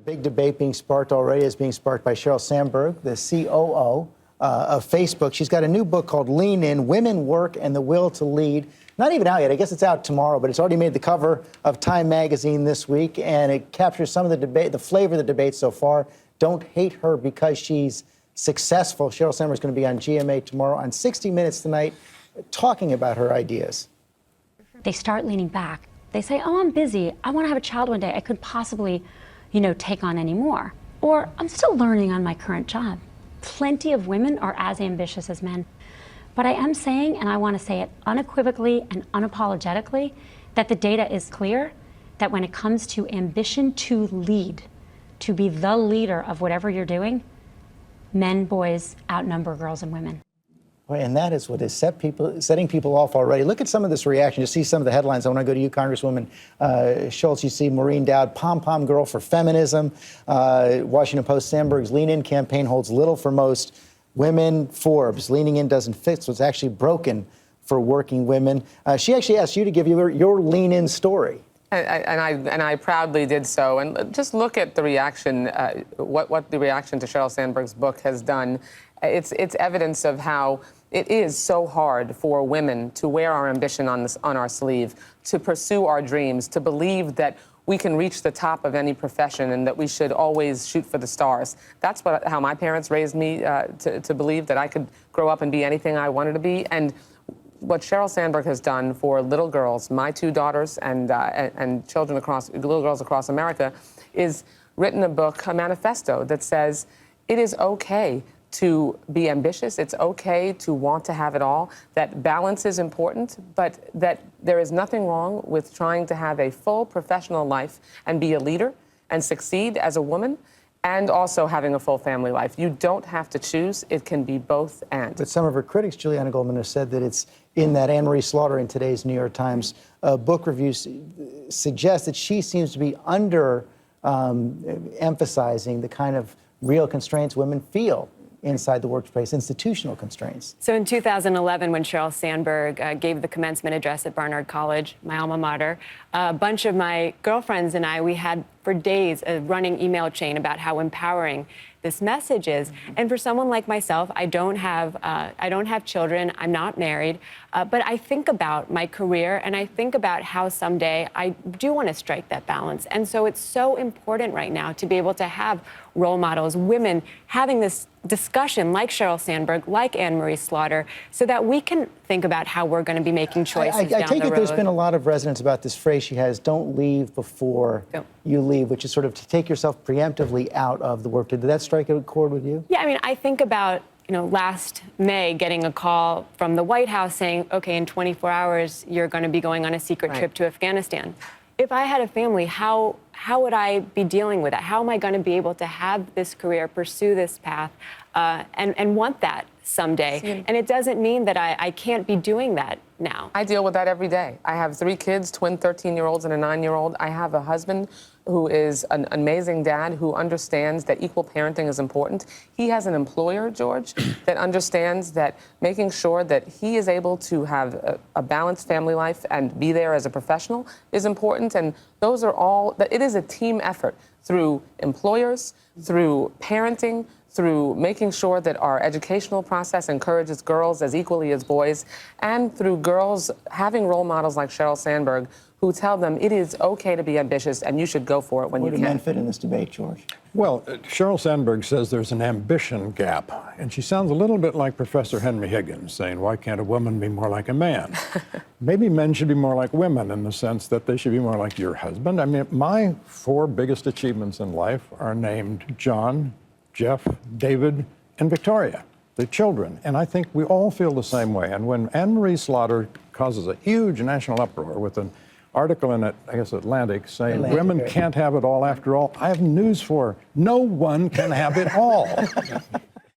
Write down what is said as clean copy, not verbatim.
Big debate being sparked already is being sparked by Sheryl Sandberg, the COO of Facebook. She's got a new book called Lean In, Women, Work, and the Will to Lead. Not even out yet. I guess it's out tomorrow, but it's already made the cover of Time magazine this week, and it captures some of the debate, the flavor of the debate so far. Don't hate her because she's successful. Sheryl Sandberg is going to be on GMA tomorrow, on 60 Minutes tonight, talking about her ideas. They start leaning back. They say, oh, I'm busy. I want to have a child one day. I couldn't possibly, take on any more. Or I'm still learning on my current job. Plenty of women are as ambitious as men. But I am saying, and I want to say it unequivocally and unapologetically, that the data is clear that when it comes to ambition to lead, to be the leader of whatever you're doing, men, boys outnumber girls and women. And that is what is setting people off already. Look at some of this reaction. You see some of the headlines. I want to go to you, Congresswoman Schultz. You see Maureen Dowd, pom-pom girl for feminism. Washington Post, Sandberg's Lean In campaign holds little for most women. Forbes, leaning in doesn't fix what's actually broken for working women. She actually asked you to give your Lean In story. And I proudly did so. And just look at the reaction, what the reaction to Sheryl Sandberg's book has done. It's evidence of how it is so hard for women to wear our ambition on our sleeve, to pursue our dreams, to believe that we can reach the top of any profession and that we should always shoot for the stars. That's how my parents raised me to believe that I could grow up and be anything I wanted to be. And what Sheryl Sandberg has done for little girls, my two daughters and little girls across America, is written a book, a manifesto that says it is okay to be ambitious. It's okay to want to have it all, that balance is important, but that there is nothing wrong with trying to have a full professional life and be a leader and succeed as a woman, and also having a full family life. You don't have to choose. It can be both and. But some of her critics, Juliana Goldman, have said that it's in that Anne-Marie Slaughter in today's New York Times book reviews suggest that she seems to be emphasizing the kind of real constraints women feel inside the workplace, institutional constraints. So in 2011, when Sheryl Sandberg gave the commencement address at Barnard College, my alma mater, a bunch of my girlfriends and I, we had for days a running email chain about how empowering this message is. And for someone like myself, I don't have children, I'm not married, but I think about my career and I think about how someday I do want to strike that balance. And so it's so important right now to be able to have role models, women having this discussion like Sheryl Sandberg, like Anne-Marie Slaughter, so that we can think about how we're going to be making choices down the road. I take it there's been a lot of resonance about this phrase she has, don't leave before you leave, which is sort of to take yourself preemptively out of the work. Did that strike a chord with you? Yeah, I mean, I think about, last May getting a call from the White House saying, okay, in 24 hours, you're going to be going on a secret trip to Afghanistan. If I had a family, how would I be dealing with that? How am I going to be able to have this career, pursue this path, and want that someday? And it doesn't mean that I can't be doing that now. I deal with that every day. I have 3 kids, twin 13-year-olds and a 9-year-old. I have a husband who is an amazing dad who understands that equal parenting is important. He has an employer, George, that understands that making sure that he is able to have a balanced family life and be there as a professional is important. And those are all, it is a team effort through employers, through parenting, through making sure that our educational process encourages girls as equally as boys, and through girls having role models like Sheryl Sandberg who tell them it is okay to be ambitious and you should go for it when you can. Where do men fit in this debate, George? Well, Sheryl Sandberg says there's an ambition gap, and she sounds a little bit like Professor Henry Higgins saying, why can't a woman be more like a man? Maybe men should be more like women in the sense that they should be more like your husband. I mean, my 4 biggest achievements in life are named John, Jeff, David, and Victoria, the children. And I think we all feel the same way. And when Anne-Marie Slaughter causes a huge national uproar with an article in, I guess, Atlantic saying women can't have it all after all, I have news for her. No one can have it all.